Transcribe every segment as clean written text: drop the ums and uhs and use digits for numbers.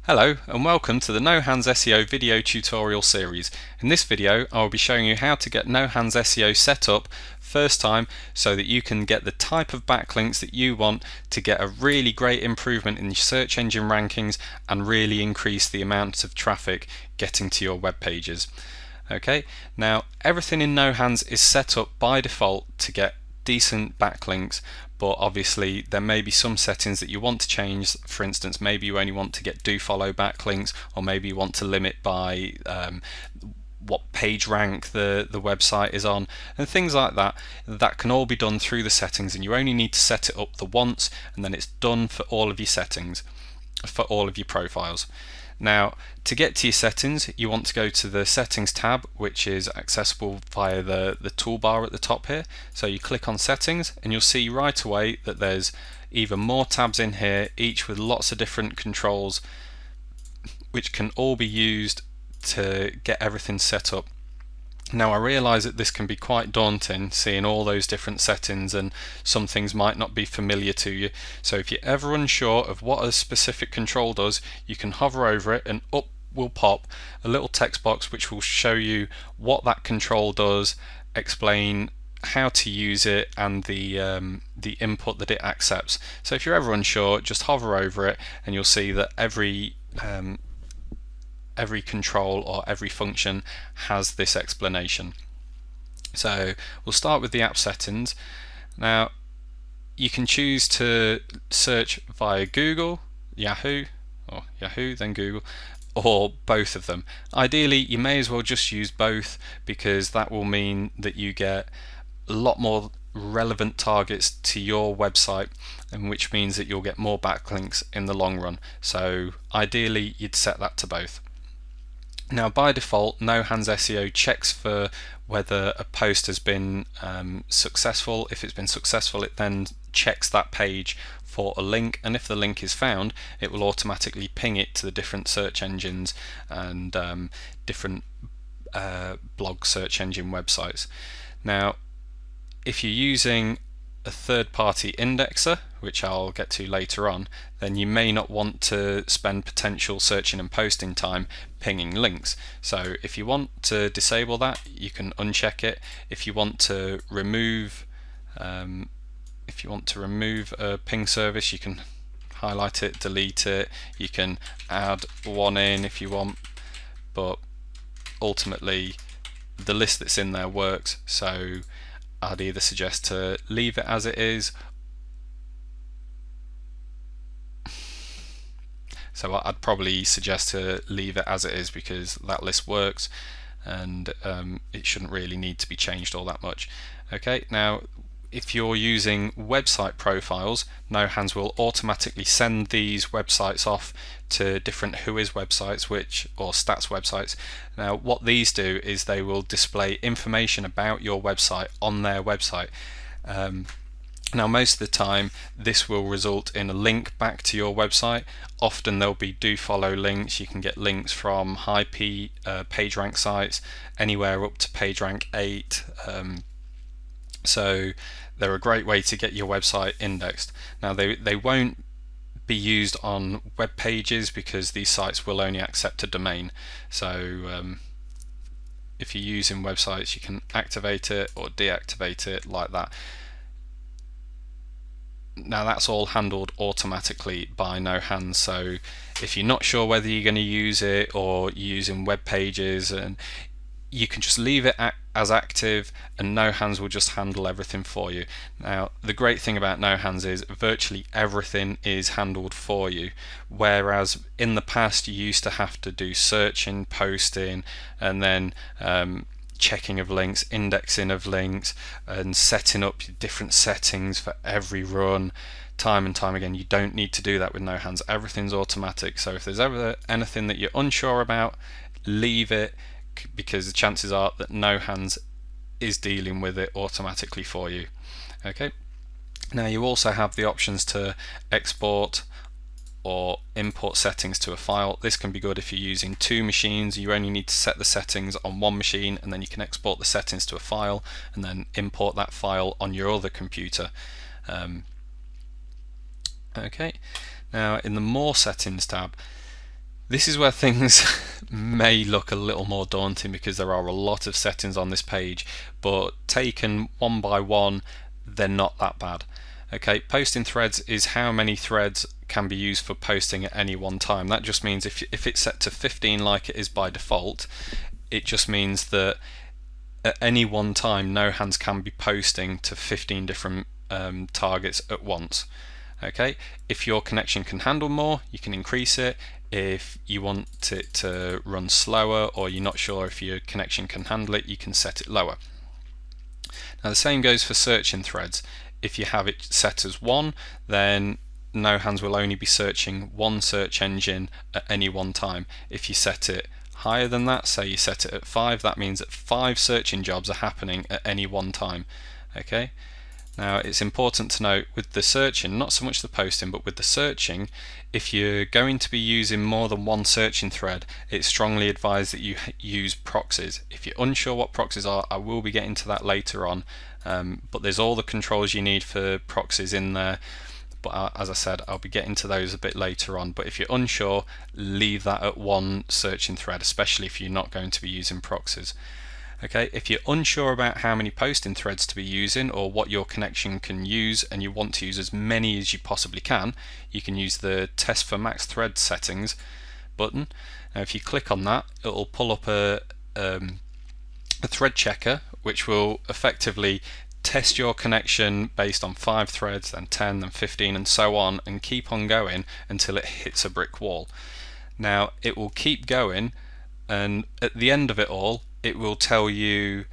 Hello and welcome to the No Hands SEO video tutorial series. In this video I will be showing you how to get No Hands SEO set up first time so that you can get the type of backlinks that you want to get a really great improvement in your search engine rankings and really increase the amount of traffic getting to your web pages. Okay, now everything in No Hands is set up by default to get decent backlinks, but obviously there may be some settings that you want to change. For instance, maybe you only want to get do follow backlinks, or maybe you want to limit by what page rank the website is on, and things like that. That can all be done through the settings, and you only need to set it up the once, and then it's done for all of your settings, for all of your profiles. Now, to get to your settings, you want to go to the settings tab, which is accessible via the toolbar at the top here. So you click on settings and you'll see right away that there's even more tabs in here, each with lots of different controls which can all be used to get everything set up. Now, I realise that this can be quite daunting, seeing all those different settings, and some things might not be familiar to you. So if you're ever unsure of what a specific control does, you can hover over it and up will pop a little text box which will show you what that control does, explain how to use it, and the input that it accepts. So if you're ever unsure, just hover over it and you'll see that every control or every function has this explanation. So we'll start with the app settings. Now you can choose to search via Google, Yahoo, or Yahoo then Google, or both of them. Ideally you may as well just use both, because that will mean that you get a lot more relevant targets to your website, and which means that you'll get more backlinks in the long run. So ideally you'd set that to both. Now by default, No Hands SEO checks for whether a post has been successful. If it's been successful, it then checks that page for a link, and if the link is found, it will automatically ping it to the different search engines and different blog search engine websites. Now if you're using a third-party indexer, which I'll get to later on, then you may not want to spend potential searching and posting time pinging links. So if you want to disable that, you can uncheck it. If you want to remove a ping service, you can highlight it, delete it. You can add one in if you want, but ultimately the list that's in there works. So I'd either suggest to leave it as it is. So I'd probably suggest to leave it as it is, because that list works and it shouldn't really need to be changed all that much. Okay, now if you're using website profiles, No Hands will automatically send these websites off to different Whois websites, or stats websites. Now what these do is they will display information about your website on their website. Now most of the time this will result in a link back to your website. Often there'll be do follow links. You can get links from high PageRank sites, anywhere up to PageRank 8. So they're a great way to get your website indexed. Now they won't be used on web pages, because these sites will only accept a domain. So if you're using websites, you can activate it or deactivate it like that. Now that's all handled automatically by No Hands. So if you're not sure whether you're going to use it or you're using web pages, and you can just leave it as active, and No Hands will just handle everything for you. Now the great thing about No Hands is virtually everything is handled for you, whereas in the past you used to have to do searching, posting, and then checking of links, indexing of links, and setting up different settings for every run time and time again. You don't need to do that with No Hands. Everything's automatic. So if there's ever anything that you're unsure about, leave it, because the chances are that No Hands is dealing with it automatically for you. Okay, now you also have the options to export or import settings to a file. This can be good if you're using two machines. You only need to set the settings on one machine, and then you can export the settings to a file and then import that file on your other computer. Okay, now in the More Settings tab, This is where things may look a little more daunting because there are a lot of settings on this page, but taken one by one, they're not that bad. Okay, posting threads is how many threads can be used for posting at any one time. That just means if it's set to 15 like it is by default, it just means that at any one time No Hands can be posting to 15 different targets at once. Okay, if your connection can handle more, you can increase it. If you want it to run slower, or you're not sure if your connection can handle it, you can set it lower. Now the same goes for searching threads. If you have it set as 1, then No Hands will only be searching one search engine at any one time. If you set it higher than that, say you set it at 5, that means that 5 searching jobs are happening at any one time. Okay. Now it's important to note with the searching, not so much the posting, but with the searching, if you're going to be using more than one searching thread, it's strongly advised that you use proxies. If you're unsure what proxies are, I will be getting to that later on, but there's all the controls you need for proxies in there. But as I said, I'll be getting to those a bit later on. But if you're unsure, leave that at one searching thread, especially if you're not going to be using proxies. Okay, if you're unsure about how many posting threads to be using or what your connection can use, and you want to use as many as you possibly can, you can use the Test for Max Thread Settings button. Now if you click on that, it will pull up a thread checker, which will effectively test your connection based on 5 threads, then 10, then 15, and so on, and keep on going until it hits a brick wall. Now it will keep going, and at the end of it all, it will tell you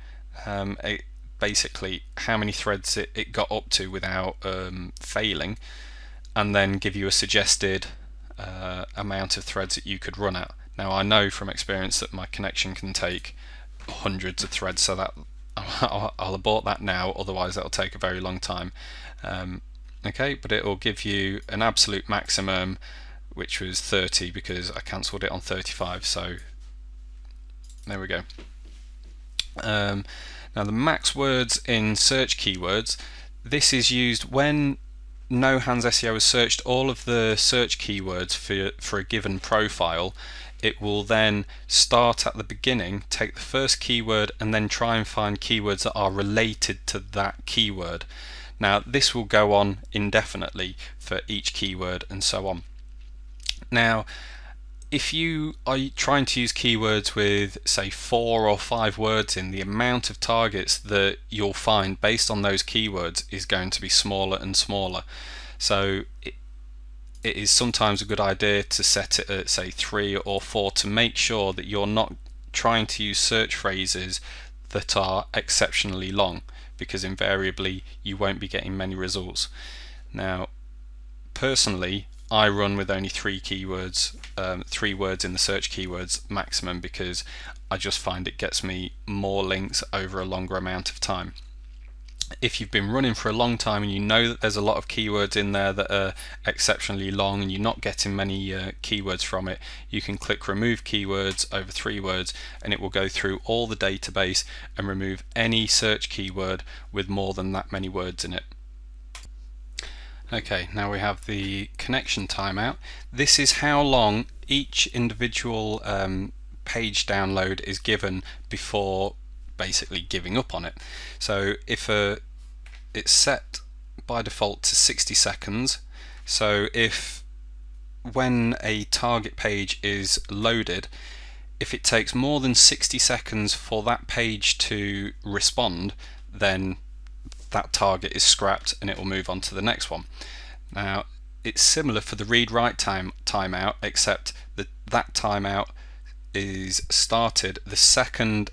basically how many threads it got up to without failing, and then give you a suggested amount of threads that you could run at. Now I know from experience that my connection can take hundreds of threads, so that I'll abort that now, otherwise that'll take a very long time. Okay, but it will give you an absolute maximum, which was 30 because I cancelled it on 35, so there we go. Now the max words in search keywords, this is used when No Hands SEO has searched all of the search keywords for a given profile. It will then start at the beginning, take the first keyword, and then try and find keywords that are related to that keyword. Now this will go on indefinitely for each keyword and so on. Now if you are trying to use keywords with say 4 or 5 words in, the amount of targets that you'll find based on those keywords is going to be smaller and smaller. So it is sometimes a good idea to set it at say 3 or 4 to make sure that you're not trying to use search phrases that are exceptionally long, because invariably you won't be getting many results. Now personally, I run with only 3 keywords, 3 words in the search keywords maximum, because I just find it gets me more links over a longer amount of time. If you've been running for a long time and you know that there's a lot of keywords in there that are exceptionally long and you're not getting many keywords from it, you can click remove keywords over 3 words, and it will go through all the database and remove any search keyword with more than that many words in it. Okay, now we have the connection timeout. This is how long each individual page download is given before basically giving up on it. So if it's set by default to 60 seconds, so if when a target page is loaded, if it takes more than 60 seconds for that page to respond, then that target is scrapped and it will move on to the next one. Now it's similar for the read-write timeout, except that timeout is started the second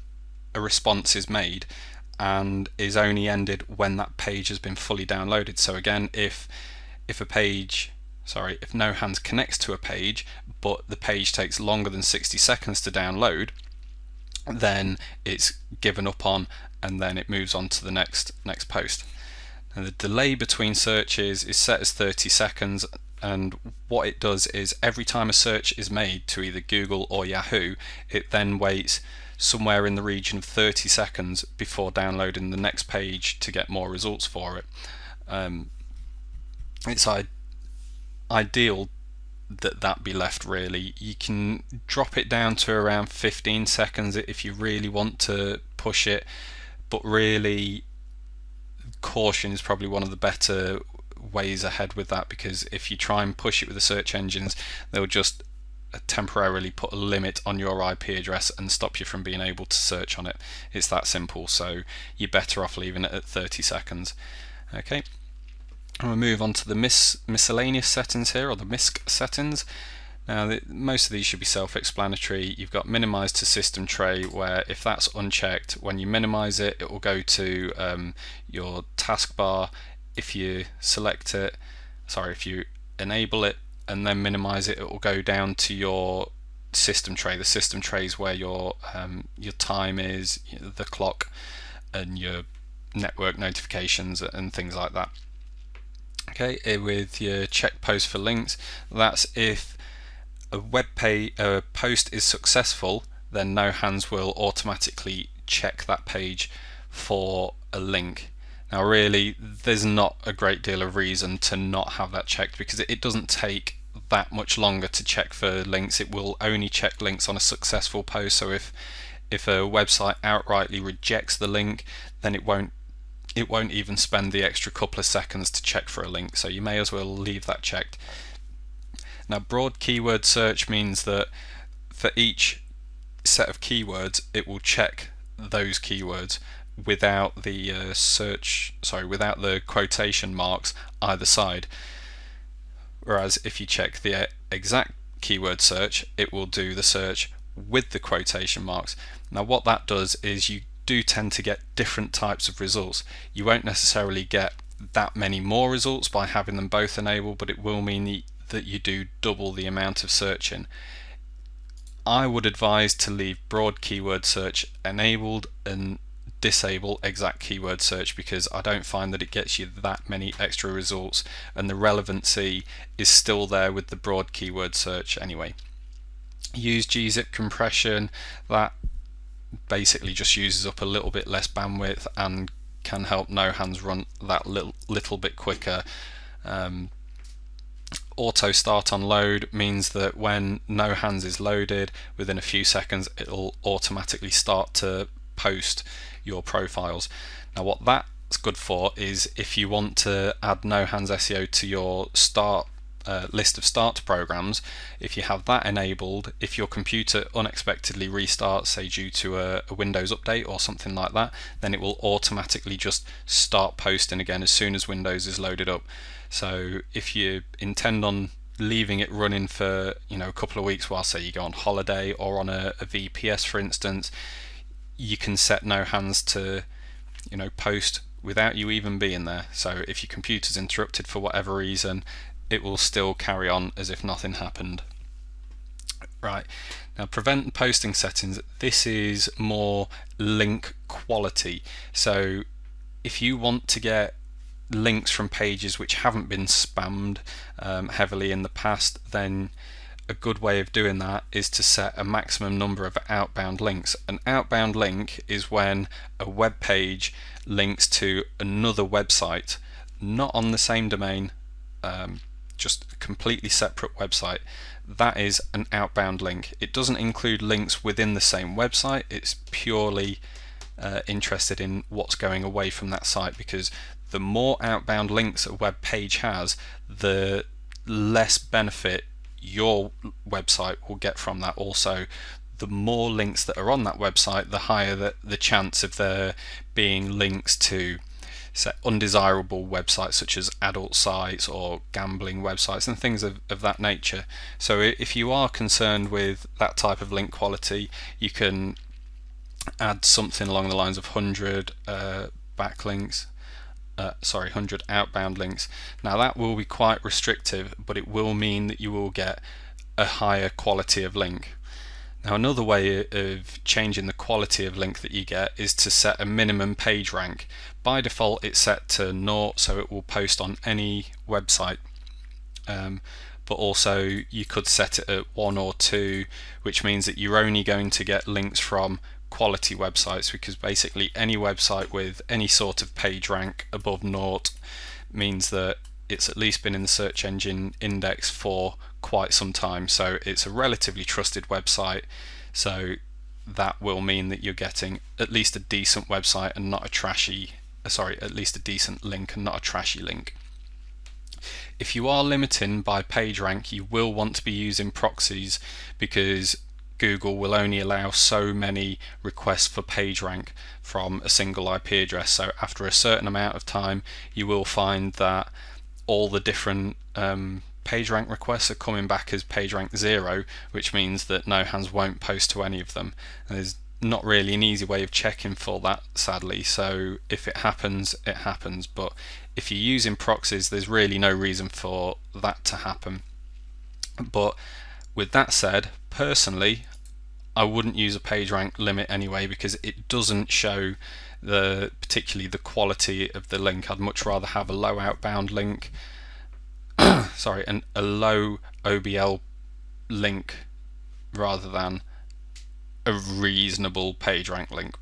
a response is made and is only ended when that page has been fully downloaded. So again, if No Hands connects to a page but the page takes longer than 60 seconds to download, then it's given up on, and then it moves on to the next post. And the delay between searches is set as 30 seconds, and what it does is every time a search is made to either Google or Yahoo, it then waits somewhere in the region of 30 seconds before downloading the next page to get more results for it. It's ideal that be left really. You can drop it down to around 15 seconds if you really want to push it, but really caution is probably one of the better ways ahead with that, because if you try and push it with the search engines, they'll just temporarily put a limit on your IP address and stop you from being able to search on it. It's that simple, so you're better off leaving it at 30 seconds. Okay, and we'll move on to the miscellaneous settings here, or the MISC settings. Now most of these should be self-explanatory. You've got minimize to system tray, where if that's unchecked, when you minimize it, it will go to your taskbar. If you select it, if you enable it and then minimize it, it will go down to your system tray. The system tray is where your time is, the clock, and your network notifications and things like that. Okay, with your check post for links, that's if a post is successful, then No Hands will automatically check that page for a link. Now really, there's not a great deal of reason to not have that checked, because it doesn't take that much longer to check for links. It will only check links on a successful post. So if a website outrightly rejects the link, then it won't even spend the extra couple of seconds to check for a link. So you may as well leave that checked. Now, broad keyword search means that for each set of keywords, it will check those keywords without the without the quotation marks either side. Whereas if you check the exact keyword search, it will do the search with the quotation marks. Now what that does is you do tend to get different types of results. You won't necessarily get that many more results by having them both enabled, but it will mean that you do double the amount of searching. I would advise to leave broad keyword search enabled and disable exact keyword search, because I don't find that it gets you that many extra results, and the relevancy is still there with the broad keyword search anyway. Use gzip compression. That basically just uses up a little bit less bandwidth and can help No Hands run that little bit quicker. Auto start on load means that when No Hands is loaded, within a few seconds it'll automatically start to post your profiles. Now what that's good for is if you want to add No Hands SEO to your list of start programs. If you have that enabled, if your computer unexpectedly restarts, say due to a Windows update or something like that, then it will automatically just start posting again as soon as Windows is loaded up. So if you intend on leaving it running for a couple of weeks while, say, you go on holiday or on a VPS for instance, you can set No Hands to post without you even being there. So if your computer's interrupted for whatever reason, it will still carry on as if nothing happened. Right, now prevent posting settings. This is more link quality. So if you want to get links from pages which haven't been spammed heavily in the past, then a good way of doing that is to set a maximum number of outbound links. An outbound link is when a web page links to another website, not on the same domain, just a completely separate website. That is an outbound link. It doesn't include links within the same website. It's purely interested in what's going away from that site, because the more outbound links a web page has, the less benefit your website will get from that. Also, the more links that are on that website, the higher the chance of there being links to undesirable websites such as adult sites or gambling websites and things of that nature. So if you are concerned with that type of link quality, you can add something along the lines of 100 backlinks, 100 outbound links. Now that will be quite restrictive, but it will mean that you will get a higher quality of link. Now another way of changing the quality of link that you get is to set a minimum page rank. By default it's set to 0, so it will post on any website, but also you could set it at 1 or 2, which means that you're only going to get links from quality websites, because basically any website with any sort of page rank above 0 means that it's at least been in the search engine index for quite some time, so it's a relatively trusted website. So that will mean that you're getting at least a decent website and not a trashy, at least a decent link and not a trashy link. If you are limiting by PageRank, you will want to be using proxies, because Google will only allow so many requests for PageRank from a single IP address. So after a certain amount of time, you will find that all the different PageRank requests are coming back as PageRank 0, which means that No Hands won't post to any of them. And there's not really an easy way of checking for that, sadly, so if it happens, it happens. But if you're using proxies, there's really no reason for that to happen. But with that said, personally, I wouldn't use a PageRank limit anyway, because it doesn't show particularly the quality of the link. I'd much rather have a low outbound link and a low OBL link rather than a reasonable PageRank link.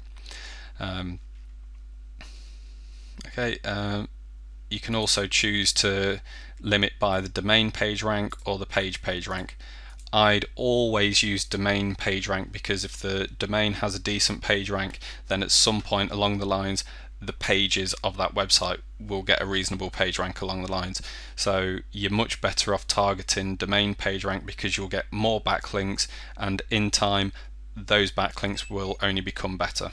You can also choose to limit by the domain PageRank or the page PageRank. I'd always use domain PageRank, because if the domain has a decent PageRank, then at some point along the lines the pages of that website will get a reasonable PageRank along the lines. So you're much better off targeting domain PageRank, because you'll get more backlinks, and in time those backlinks will only become better.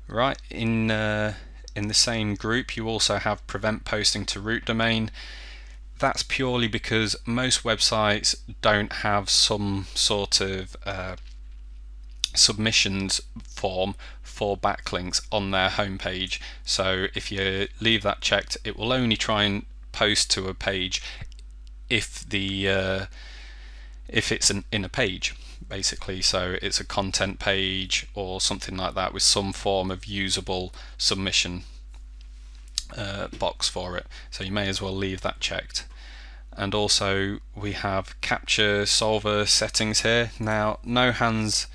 Right, in the same group you also have prevent posting to root domain. That's purely because most websites don't have some sort of submissions form for backlinks on their homepage. So if you leave that checked, it will only try and post to a page if it's in a page, basically. So it's a content page or something like that with some form of usable submission box for it. So you may as well leave that checked. And also we have capture solver settings here. Now, No Hands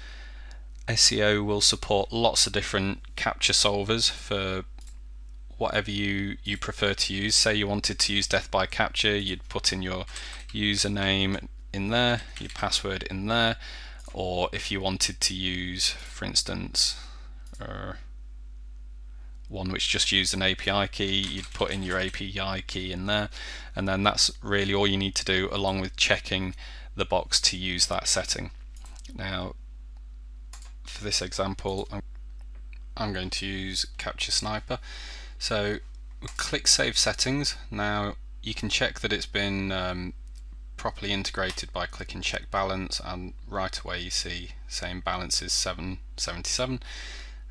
SEO will support lots of different capture solvers for whatever you prefer to use. Say you wanted to use death by capture, you'd put in your username in there, your password in there, or if you wanted to use, for instance, one which just used an API key, you'd put in your API key in there, and then that's really all you need to do, along with checking the box to use that setting. Now, for this example, I'm going to use Capture Sniper. So we'll click Save Settings. Now you can check that it's been properly integrated by clicking Check Balance, and right away you see saying balance is 777,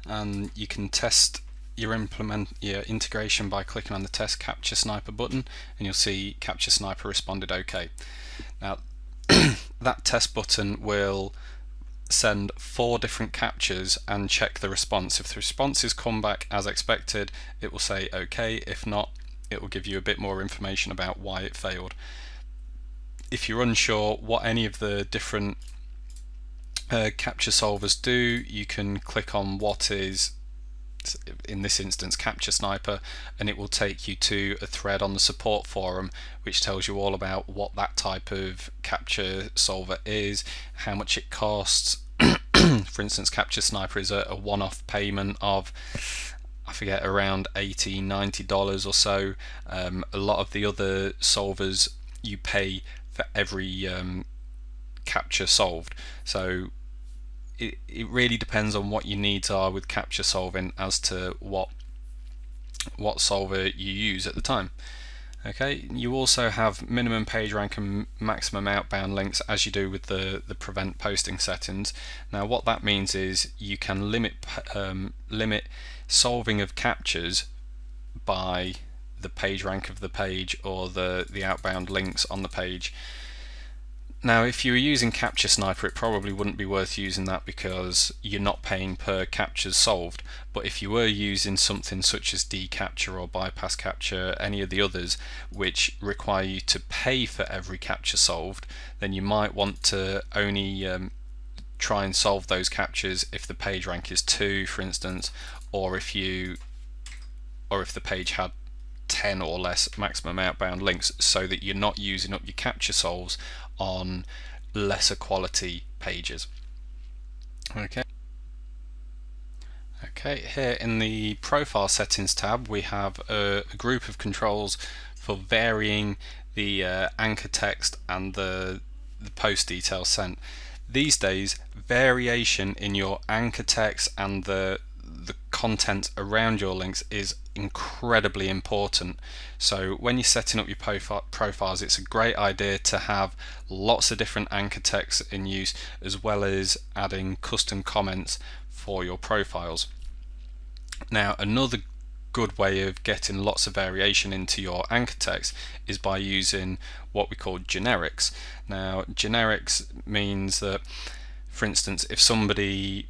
and you can test your integration by clicking on the Test Capture Sniper button, and you'll see Capture Sniper responded OK. Now that test button will send 4 different captures and check the response. If the responses come back as expected, it will say OK. If not, it will give you a bit more information about why it failed. If you're unsure what any of the different capture solvers do, you can click on what is, in this instance, Capture Sniper, and it will take you to a thread on the support forum which tells you all about what that type of capture solver is, how much it costs. For instance, Capture Sniper is a one-off payment of, I forget, around $80–90 or so. A lot of the other solvers you pay for every capture solved. So it really depends on what your needs are with capture solving as to what solver you use at the time. Okay, you also have minimum page rank and maximum outbound links, as you do with the prevent posting settings. Now what that means is you can limit solving of captures by the page rank of the page or the outbound links on the page. Now if you were using Capture Sniper, it probably wouldn't be worth using that because you're not paying per captures solved. But if you were using something such as dCapture or bypass capture, any of the others which require you to pay for every capture solved, then you might want to only try and solve those captures if the page rank is 2, for instance, or if the page had 10 or less maximum outbound links, so that you're not using up your capture solves on lesser quality pages. Okay, here in the profile settings tab we have a group of controls for varying the anchor text and the post details sent. These days, variation in your anchor text and the content around your links is incredibly important. So when you're setting up your profiles, it's a great idea to have lots of different anchor texts in use, as well as adding custom comments for your profiles. Now, another good way of getting lots of variation into your anchor text is by using what we call generics. Now, generics means that, for instance, if somebody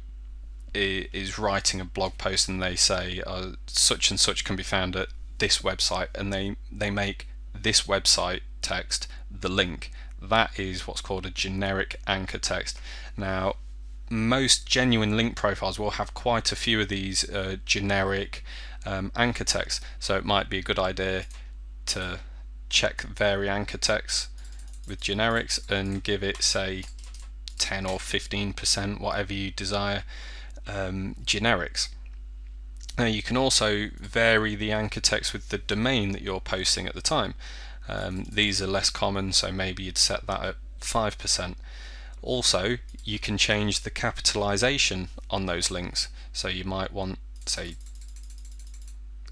is writing a blog post and they say such and such can be found at this website, and they make this website text the link, that is what's called a generic anchor text. Now, most genuine link profiles will have quite a few of these generic anchor texts, so it might be a good idea to check vary anchor text with generics and give it, say, 10 or 15%, whatever you desire, generics. Now, you can also vary the anchor text with the domain that you're posting at the time. These are less common, so maybe you'd set that at 5%. Also, you can change the capitalization on those links, so you might want, say,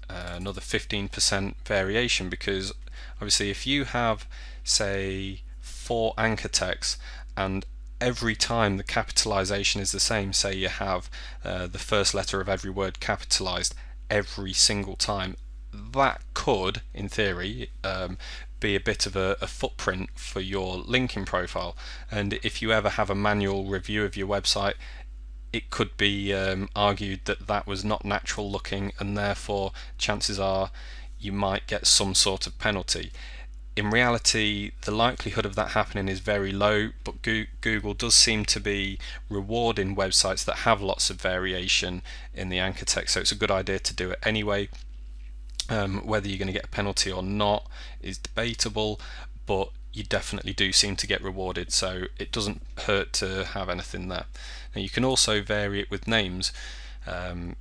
another 15% variation, because obviously if you have, say, 4 anchor texts and every time the capitalization is the same, say you have the first letter of every word capitalized every single time, that could, in theory, be a bit of a footprint for your linking profile. And if you ever have a manual review of your website, it could be argued that that was not natural looking, and therefore chances are you might get some sort of penalty. In reality, the likelihood of that happening is very low, but Google does seem to be rewarding websites that have lots of variation in the anchor text, so it's a good idea to do it anyway. Whether you're going to get a penalty or not is debatable, but you definitely do seem to get rewarded, so it doesn't hurt to have anything there. Now, you can also vary it with names. I'm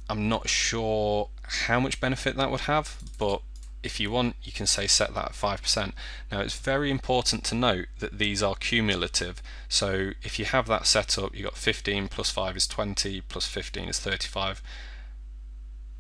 not sure how much benefit that would have, but if you want, you can say set that at 5%. Now, it's very important to note that these are cumulative, so if you have that set up, you've got 15 plus 5 is 20, plus 15 is 35,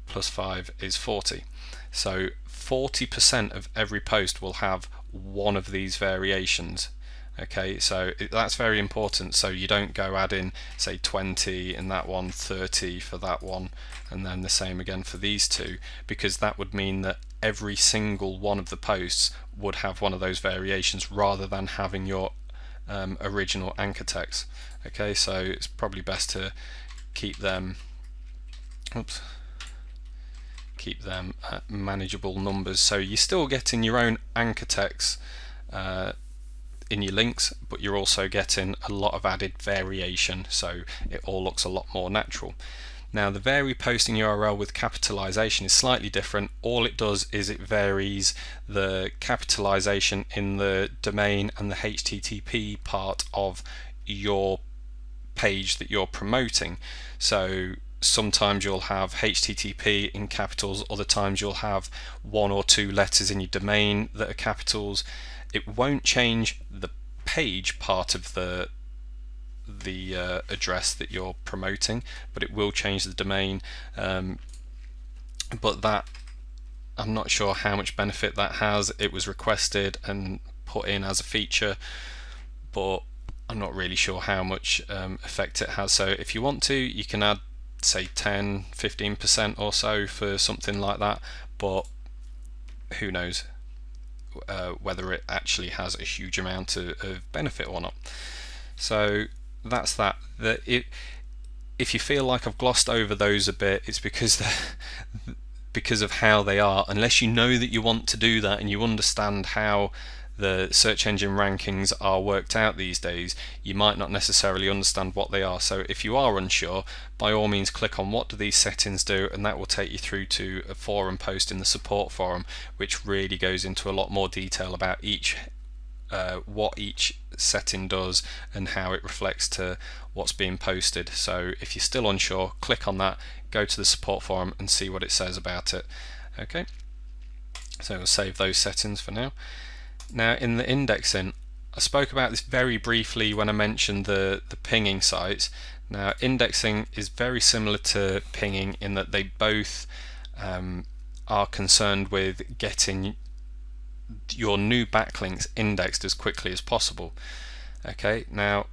plus 5 is 40. So 40% of every post will have one of these variations. Okay, so that's very important, so you don't go adding, say, 20 in that one, 30 for that one, and then the same again for these two, because that would mean that every single one of the posts would have one of those variations rather than having your original anchor text. Okay, so it's probably best to keep them at manageable numbers, so you're still getting your own anchor text in your links, but you're also getting a lot of added variation, so it all looks a lot more natural. Now, the vary posting URL with capitalization is slightly different. All it does is it varies the capitalization in the domain and the HTTP part of your page that you're promoting. So sometimes you'll have HTTP in capitals, other times you'll have 1 or 2 letters in your domain that are capitals. It won't change the page part of the address that you're promoting, but it will change the domain. But that, I'm not sure how much benefit that has. It was requested and put in as a feature, but I'm not really sure how much effect it has. So if you want to, you can add, say, 10-15% or so for something like that, but who knows whether it actually has a huge amount of benefit or not. So that's that. If you feel like I've glossed over those a bit, it's because of how they are. Unless you know that you want to do that and you understand how the search engine rankings are worked out these days, you might not necessarily understand what they are. So if you are unsure, by all means click on what do these settings do, and that will take you through to a forum post in the support forum, which really goes into a lot more detail about what each setting does and how it reflects to what's being posted. So if you're still unsure, click on that, go to the support forum and see what it says about it. Okay, so we'll save those settings for now. Now in the indexing, I spoke about this very briefly when I mentioned the pinging sites. Now indexing is very similar to pinging in that they both are concerned with getting your new backlinks indexed as quickly as possible. Okay, now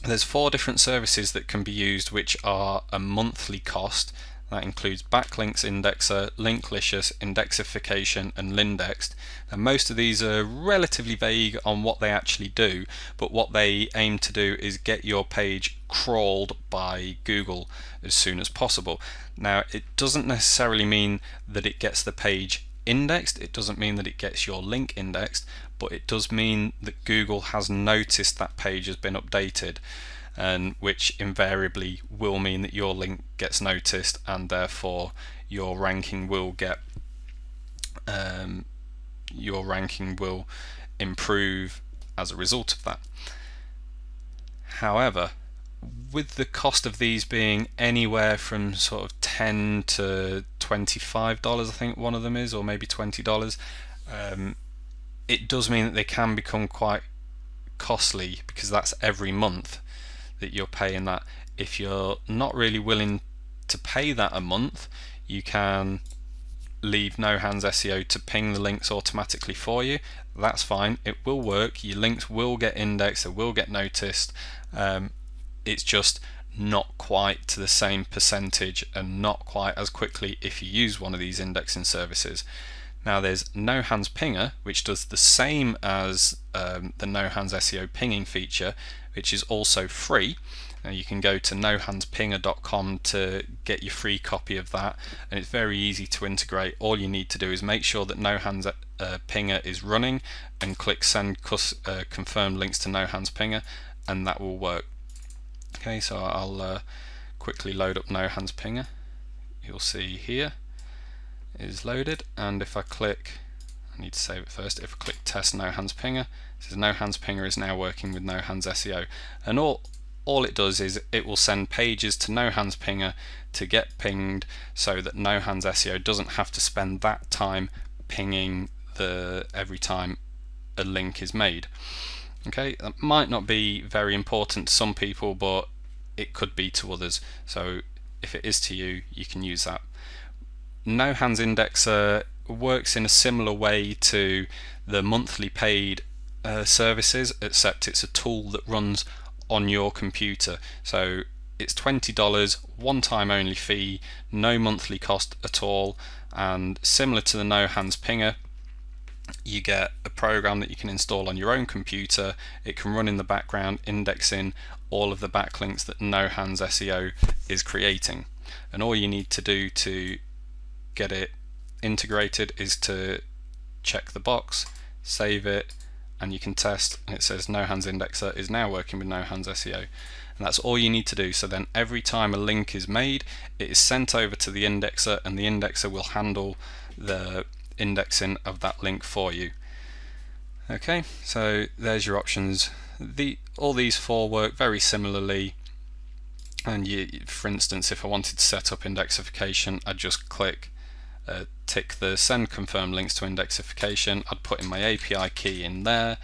there's 4 different services that can be used which are a monthly cost. That includes Backlinks Indexer, Linklicious, Indexification and Lindext. And most of these are relatively vague on what they actually do, but what they aim to do is get your page crawled by Google as soon as possible. Now it doesn't necessarily mean that it gets the page indexed, it doesn't mean that it gets your link indexed, but it does mean that Google has noticed that page has been updated, and which invariably will mean that your link gets noticed, and therefore your ranking will improve as a result of that. However, with the cost of these being anywhere from sort of $10 to $25, I think one of them is, or maybe $20, it does mean that they can become quite costly, because that's every month that you're paying that. If you're not really willing to pay that a month, you can leave No Hands SEO to ping the links automatically for you. That's fine, it will work, your links will get indexed, they will get noticed. It's just not quite to the same percentage and not quite as quickly if you use one of these indexing services. Now there's No Hands Pinger, which does the same as the No Hands SEO pinging feature, which is also free. You can go to nohandspinger.com to get your free copy of that, and it's very easy to integrate. All you need to do is make sure that No Hands Pinger is running and click send confirm links to No Hands Pinger, and that will work. Okay, so I'll quickly load up No Hands Pinger. You'll see here is loaded, and if I click, I need to save it first, if I click test No Hands Pinger, it says No Hands Pinger is now working with No Hands SEO, and all it does is it will send pages to No Hands Pinger to get pinged, so that No Hands SEO doesn't have to spend that time pinging every time a link is made. Okay, that might not be very important to some people, but it could be to others, so if it is to you, you can use that. No Hands Indexer works in a similar way to the monthly paid services, except it's a tool that runs on your computer. So it's $20, one time only fee, no monthly cost at all, and similar to the No Hands Pinger, you get a program that you can install on your own computer. It can run in the background indexing all of the backlinks that No Hands SEO is creating, and all you need to do to get it integrated is to check the box, save it, and you can test, and it says No Hands Indexer is now working with No Hands SEO, and that's all you need to do. So then every time a link is made, it is sent over to the indexer, and the indexer will handle the indexing of that link for you. Okay, so there's your options. All these 4 work very similarly, and for instance, if I wanted to set up indexification, I'd just tick the send confirm links to indexification, I'd put in my API key in there,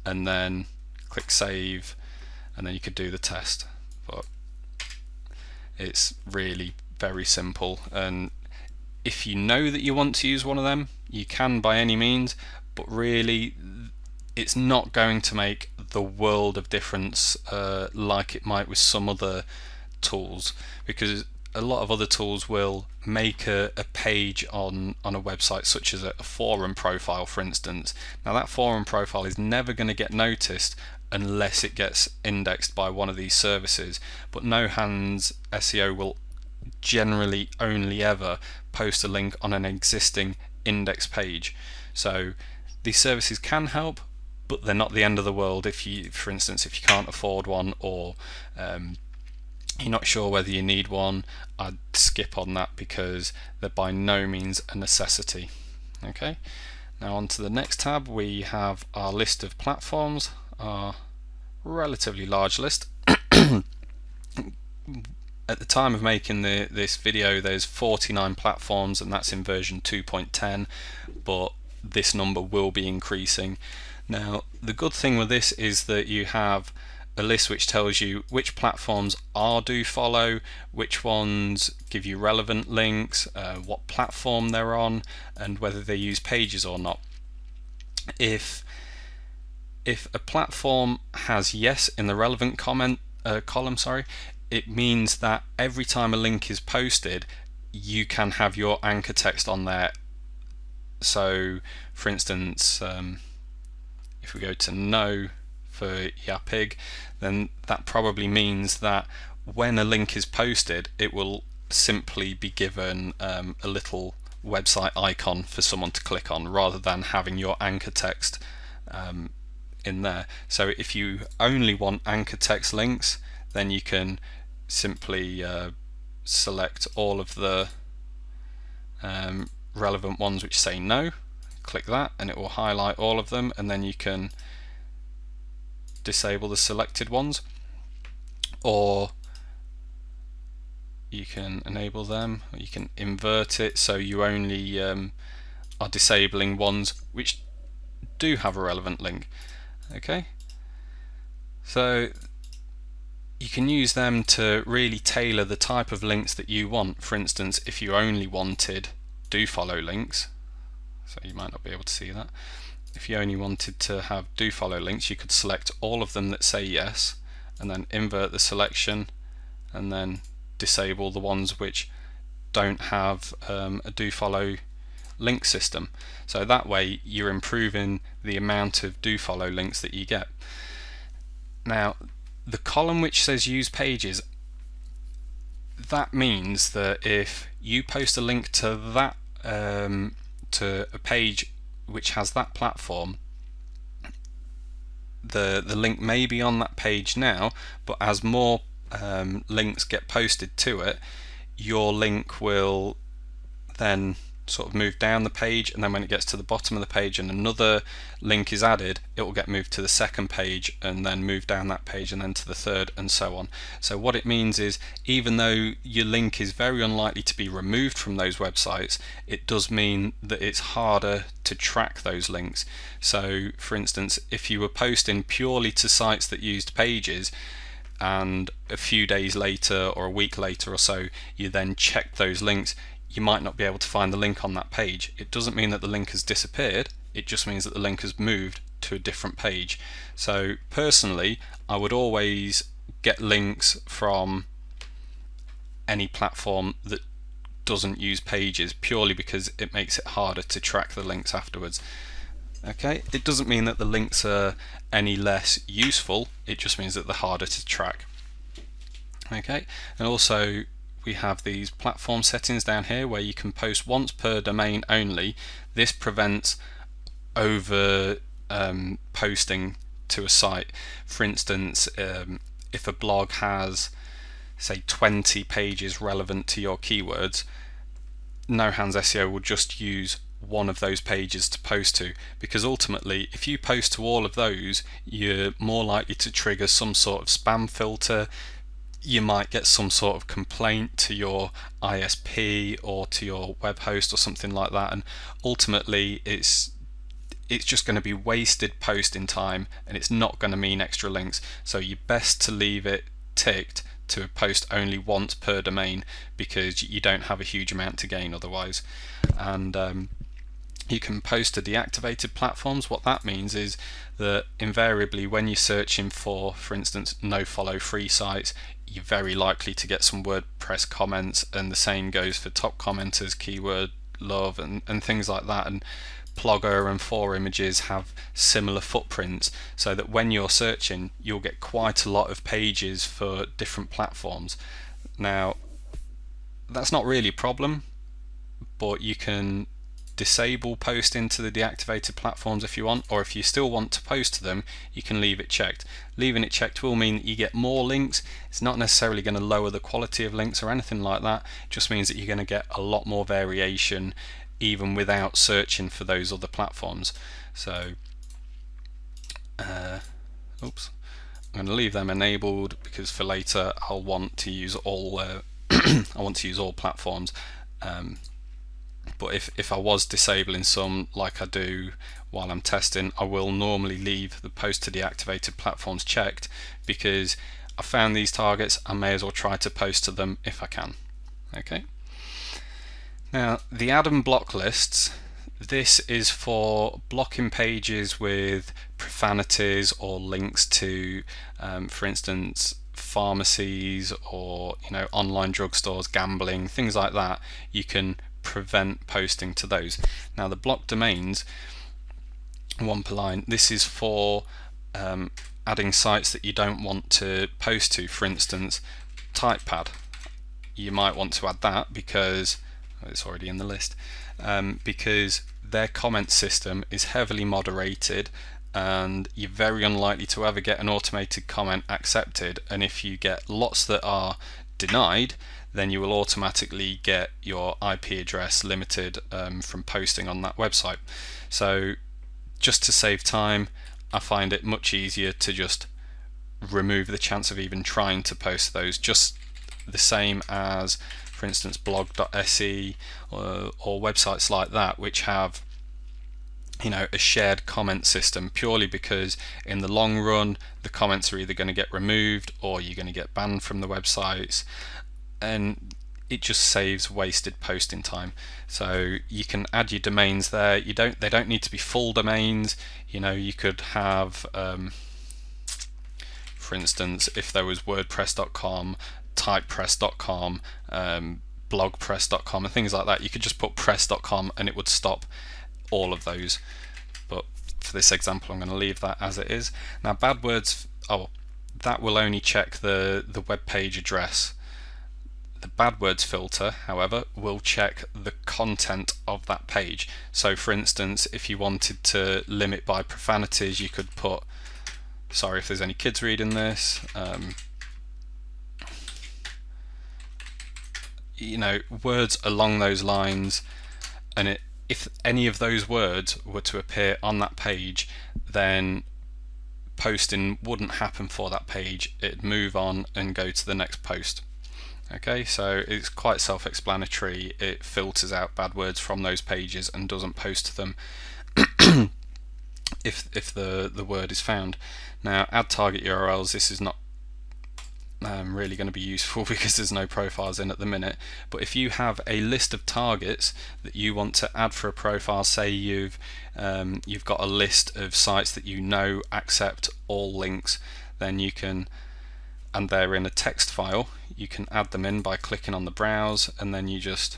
and then click save, and then you could do the test. But it's really very simple, and if you know that you want to use one of them, you can by any means, but really it's not going to make the world of difference like it might with some other tools, because a lot of other tools will make a page on a website, such as a forum profile, for instance. Now that forum profile is never going to get noticed unless it gets indexed by one of these services, but No Hands SEO will generally only ever post a link on an existing index page. So These services can help, but they're not the end of the world. If you, for instance, if you can't afford one, or you're not sure whether you need one, I'd skip on that because they're by no means a necessity. Okay, now on to the next tab. We have our list of platforms, our relatively large list. At the time of making this video, there's 49 platforms, and that's in version 2.10, but this number will be increasing. Now, the good thing with this is that you have a list which tells you which platforms are do follow, which ones give you relevant links, what platform they're on, and whether they use pages or not. If a platform has yes in the relevant column, it means that every time a link is posted, you can have your anchor text on there. So, for instance, if we go to no for Yapig, then that probably means that when a link is posted, it will simply be given a little website icon for someone to click on, rather than having your anchor text in there. So if you only want anchor text links, then you can simply select all of the relevant ones which say no, click that, and it will highlight all of them, and then you can disable the selected ones, or you can enable them, or you can invert it so you only are disabling ones which do have a relevant link. Okay, so you can use them to really tailor the type of links that you want. For instance, if you only wanted do follow links, so you might not be able to see that, if you only wanted to have do follow links, you could select all of them that say yes, and then invert the selection, and then disable the ones which don't have a do follow link system. So that way you're improving the amount of do follow links that you get. Now, the column which says use pages, that means that if you post a link to that to a page which has that platform, the link may be on that page now, but as more links get posted to it, your link will then sort of move down the page, and then when it gets to the bottom of the page and another link is added, it will get moved to the second page, and then move down that page, and then to the third, and so on. So what it means is, even though your link is very unlikely to be removed from those websites, it does mean that it's harder to track those links. So for instance, if you were posting purely to sites that used pages, and a few days later or a week later or so you then check those links, you might not be able to find the link on that page. It doesn't mean that the link has disappeared, it just means that the link has moved to a different page. So personally, I would always get links from any platform that doesn't use pages, purely because it makes it harder to track the links afterwards. Okay, it doesn't mean that the links are any less useful, it just means that they're harder to track. Okay, and also we have these platform settings down here where you can post once per domain only. This prevents over posting to a site. For instance, if a blog has, say, 20 pages relevant to your keywords, No Hands SEO will just use one of those pages to post to, because ultimately if you post to all of those, you're more likely to trigger some sort of spam filter. You might get some sort of complaint to your ISP or to your web host or something like that, and ultimately it's just going to be wasted posting time, and it's not going to mean extra links. So you're best to leave it ticked to post only once per domain, because you don't have a huge amount to gain otherwise. And you can post to deactivated platforms. What that means is that invariably when you're searching for instance, no follow free sites, you're very likely to get some WordPress comments, and the same goes for top commenters, keyword love, and things like that. And Plogger and 4images have similar footprints, so that when you're searching, you'll get quite a lot of pages for different platforms. Now, that's not really a problem, but you can disable posting to the deactivated platforms if you want, or if you still want to post to them, you can leave it checked. Leaving it checked will mean that you get more links. It's not necessarily going to lower the quality of links or anything like that. It just means that you're going to get a lot more variation even without searching for those other platforms. So oops, I'm going to leave them enabled because for later I'll want to use all I want to use all platforms. But if I was disabling some, like I do while I'm testing, I will normally leave the post to deactivated platforms checked, because I found these targets, I may as well try to post to them if I can. Okay. Now the add and block lists, this is for blocking pages with profanities or links to, for instance, pharmacies or online drugstores, gambling, things like that. You can prevent posting to those. Now the block domains, one per line, this is for adding sites that you don't want to post to. For instance, TypePad, you might want to add that because it's already in the list, because their comment system is heavily moderated and you're very unlikely to ever get an automated comment accepted, and if you get lots that are denied, then you will automatically get your IP address limited from posting on that website. So just to save time, I find it much easier to just remove the chance of even trying to post those, just the same as, for instance, blog.se or websites like that, which have a shared comment system, purely because in the long run the comments are either going to get removed or you're going to get banned from the websites, and it just saves wasted posting time. So you can add your domains there. They don't need to be full domains. You could have, for instance, if there was wordpress.com, typepress.com, blogpress.com and things like that, you could just put press.com and it would stop all of those. But for this example, I'm going to leave that as it is. Now bad words, that will only check the web page address. The bad words filter, however, will check the content of that page. So for instance, if you wanted to limit by profanities, you could put, sorry if there's any kids reading this, words along those lines, and if any of those words were to appear on that page, then posting wouldn't happen for that page. It'd move on and go to the next post. Okay, so it's quite self-explanatory. It filters out bad words from those pages and doesn't post to them if the word is found. Now add target URLs, this is not really going to be useful because there's no profiles in at the minute, but if you have a list of targets that you want to add for a profile, say you've got a list of sites that accept all links, then you can, and they're in a text file, you can add them in by clicking on the browse, and then you just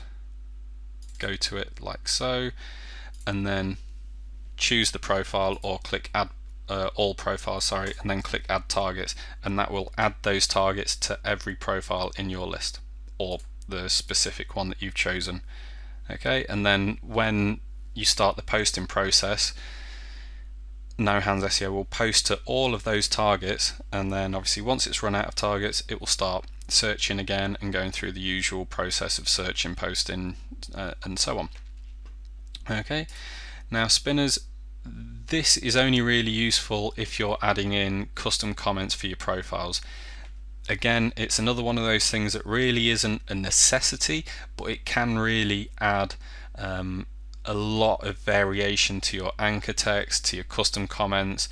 go to it like so, and then choose the profile or click add all profiles, and then click add targets, and that will add those targets to every profile in your list, or the specific one that you've chosen. Okay, and then when you start the posting process, No Hands SEO will post to all of those targets, and then obviously once it's run out of targets, it will start searching again and going through the usual process of searching, posting, and so on. Okay, now spinners, this is only really useful if you're adding in custom comments for your profiles. Again, it's another one of those things that really isn't a necessity, but it can really add a lot of variation to your anchor text, to your custom comments,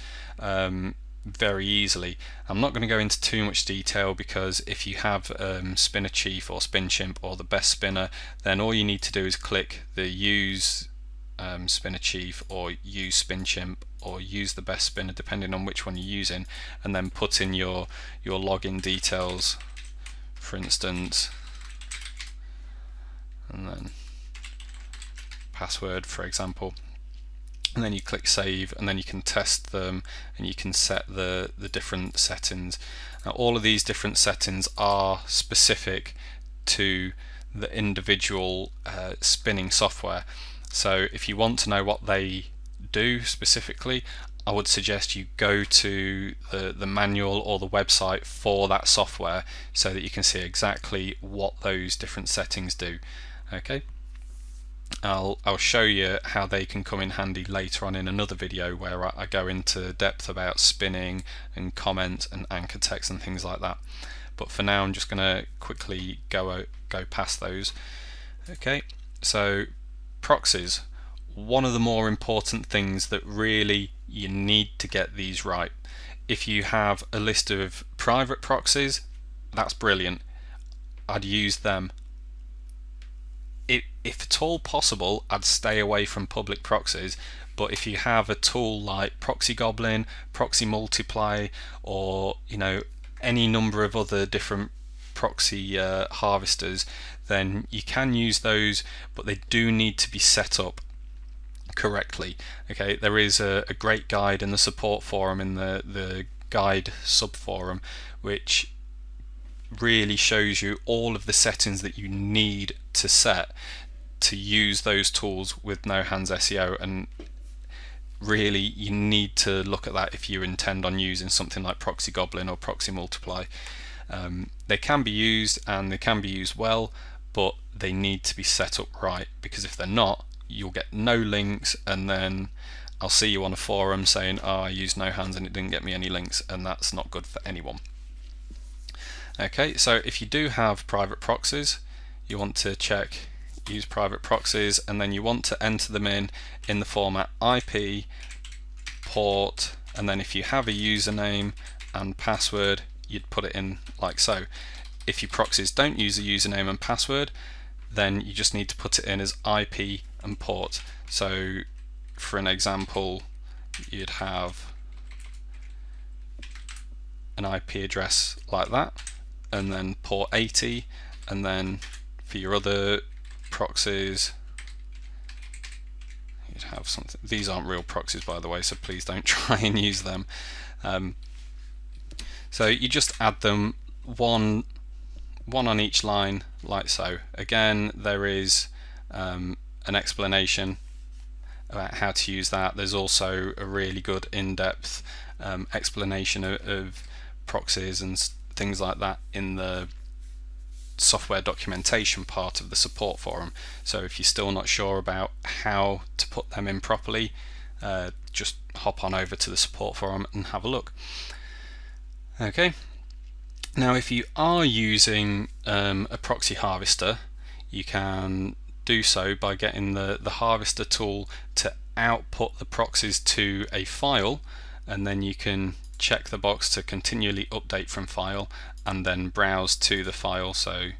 very easily. I'm not going to go into too much detail, because if you have Spinner Chief or SpinChimp or the best spinner, then all you need to do is click the use Spinner Chief or use SpinChimp or use the best spinner, depending on which one you're using, and then put in your login details, for instance, and then password, for example, and then you click save, and then you can test them and you can set the different settings. Now all of these different settings are specific to the individual spinning software. So if you want to know what they do specifically, I would suggest you go to the manual or the website for that software so that you can see exactly what those different settings do. Okay, I'll show you how they can come in handy later on in another video where I go into depth about spinning and comment and anchor text and things like that. But for now I'm just going to quickly go past those. Okay, so proxies. One of the more important things that really you need to get these right. If you have a list of private proxies, that's brilliant. I'd use them. If at all possible, I'd stay away from public proxies. But if you have a tool like Proxy Goblin, Proxy Multiply, or any number of other different proxy harvesters, then you can use those, but they do need to be set up correctly. Okay, there is a great guide in the support forum, in the guide subforum, which really shows you all of the settings that you need to set to use those tools with No Hands SEO, and really you need to look at that if you intend on using something like Proxy Goblin or Proxy Multiply. They can be used and they can be used well, but they need to be set up right, because if they're not, you'll get no links, and then I'll see you on a forum saying, oh, I used No Hands and it didn't get me any links, and that's not good for anyone. Okay, so if you do have private proxies, you want to check use private proxies, and then you want to enter them in the format IP, port, and then if you have a username and password, you'd put it in like so. If your proxies don't use a username and password, then you just need to put it in as IP and port. So for an example, you'd have an IP address like that, and then port 80, and then for your other proxies you'd have something. These aren't real proxies, by the way, so please don't try and use them. So you just add them one on each line like so. Again, there is an explanation about how to use that. There's also a really good in-depth explanation of proxies and things like that in the software documentation part of the support forum. So if you're still not sure about how to put them in properly, just hop on over to the support forum and have a look. Okay, now if you are using a proxy harvester, you can do so by getting the harvester tool to output the proxies to a file, and then you can check the box to continually update from file and then browse to the file. So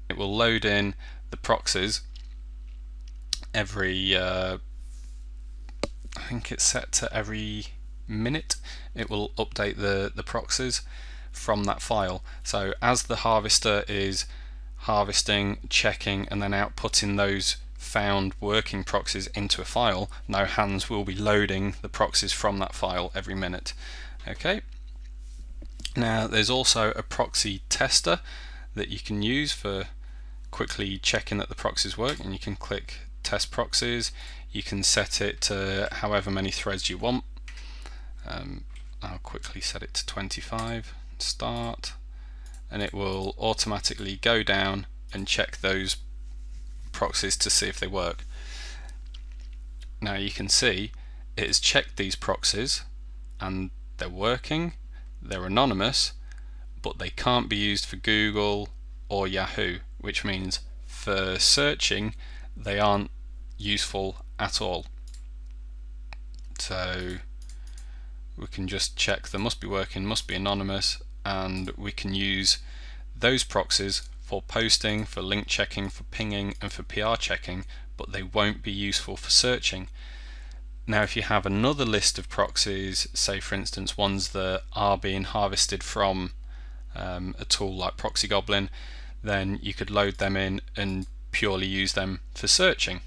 it will load in the proxies every I think it's set to every minute. It will update the proxies from that file. So as the harvester is harvesting, checking, and then outputting those found working proxies into a file, No Hands will be loading the proxies from that file every minute. Okay. Now there's also a proxy tester that you can use for quickly checking that the proxies work, and you can click test proxies. You can set it to however many threads you want. I'll quickly set it to 25, start, and it will automatically go down and check those proxies to see if they work. Now you can see it has checked these proxies and they're working, they're anonymous, but they can't be used for Google or Yahoo, which means for searching they aren't useful at all. So we can just check they must be working, must be anonymous, and we can use those proxies for posting, for link checking, for pinging, and for PR checking, but they won't be useful for searching. Now if you have another list of proxies, say for instance ones that are being harvested from a tool like Proxy Goblin, then you could load them in and purely use them for searching.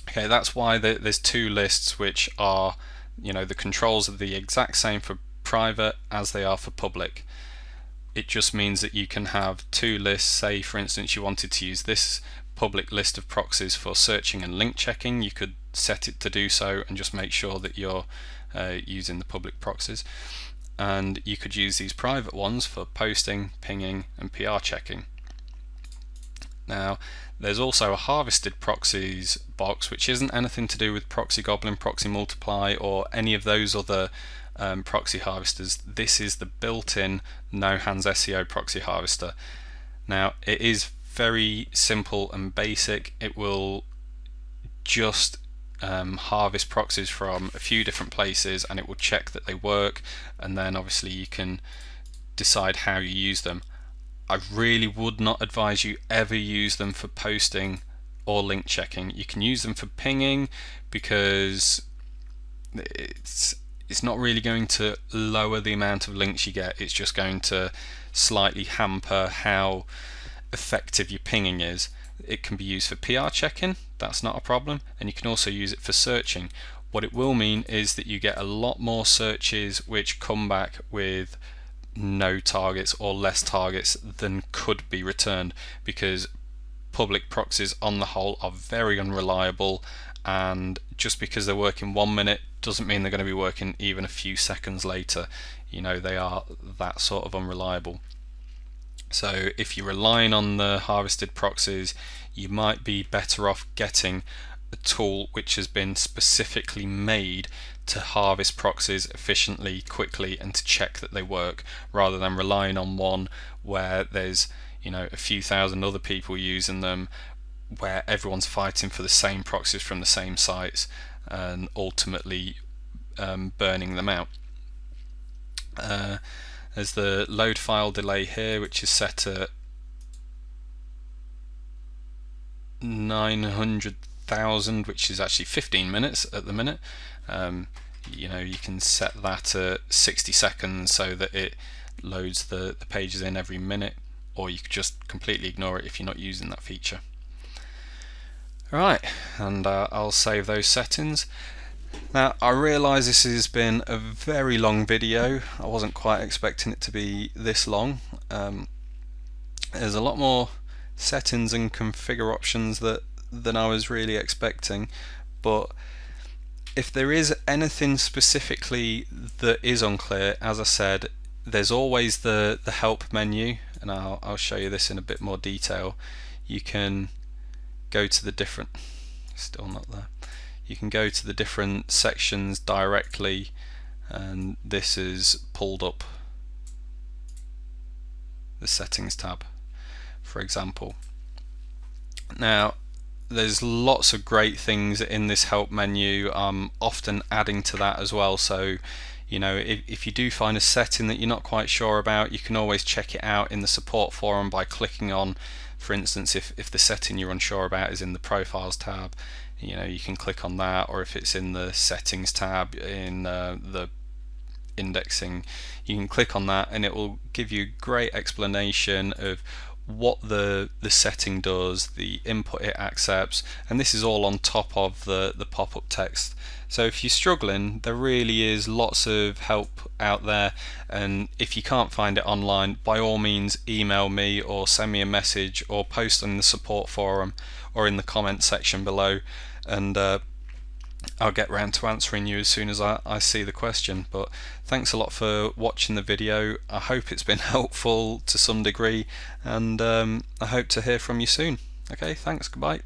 Okay, that's why there's two lists which are, the controls are the exact same for private as they are for public. It just means that you can have two lists. Say for instance you wanted to use this public list of proxies for searching and link checking. You could set it to do so and just make sure that you're using the public proxies. And you could use these private ones for posting, pinging, and PR checking. Now, there's also a harvested proxies box, which isn't anything to do with Proxy Goblin, Proxy Multiply, or any of those other proxy harvesters. This is the built-in No Hands SEO proxy harvester. Now, it is very simple and basic. It will just harvest proxies from a few different places, and it will check that they work, and then obviously you can decide how you use them. I really would not advise you ever use them for posting or link checking. You can use them for pinging because it's not really going to lower the amount of links you get. It's just going to slightly hamper how effective your pinging is. It can be used for PR checking, that's not a problem, and you can also use it for searching. What it will mean is that you get a lot more searches which come back with no targets or less targets than could be returned, because public proxies on the whole are very unreliable, and just because they're working 1 minute doesn't mean they're going to be working even a few seconds later. You know, they are that sort of unreliable. So if you're relying on the harvested proxies, you might be better off getting a tool which has been specifically made to harvest proxies efficiently, quickly, and to check that they work, rather than relying on one where there's, you know, a few thousand other people using them, where everyone's fighting for the same proxies from the same sites and ultimately burning them out. There's the load file delay here, which is set at 900,000, which is actually 15 minutes at the minute. You know, you can set that at 60 seconds so that it loads the pages in every minute, or you could just completely ignore it if you're not using that feature. Right, and I'll save those settings. Now, I realise this has been a very long video. I wasn't quite expecting it to be this long. There's a lot more settings and configure options than I was really expecting, but if there is anything specifically that is unclear, as I said, there's always the help menu, and I'll show you this in a bit more detail. You can go to the different, still not there. You can go to the different sections directly, and this is pulled up the settings tab, for example. Now, there's lots of great things in this help menu. I'm often adding to that as well, so you know, if you do find a setting that you're not quite sure about, you can always check it out in the support forum by clicking on, for instance, if the setting you're unsure about is in the profiles tab, you know, you can click on that, or if it's in the settings tab in the indexing, you can click on that and it will give you a great explanation of what the setting does, the input it accepts, and this is all on top of the pop-up text. So if you're struggling, there really is lots of help out there, and if you can't find it online, by all means email me or send me a message or post on the support forum or in the comment section below, and I'll get round to answering you as soon as I see the question. But thanks a lot for watching the video. I hope it's been helpful to some degree, and I hope to hear from you soon. Okay, thanks, goodbye.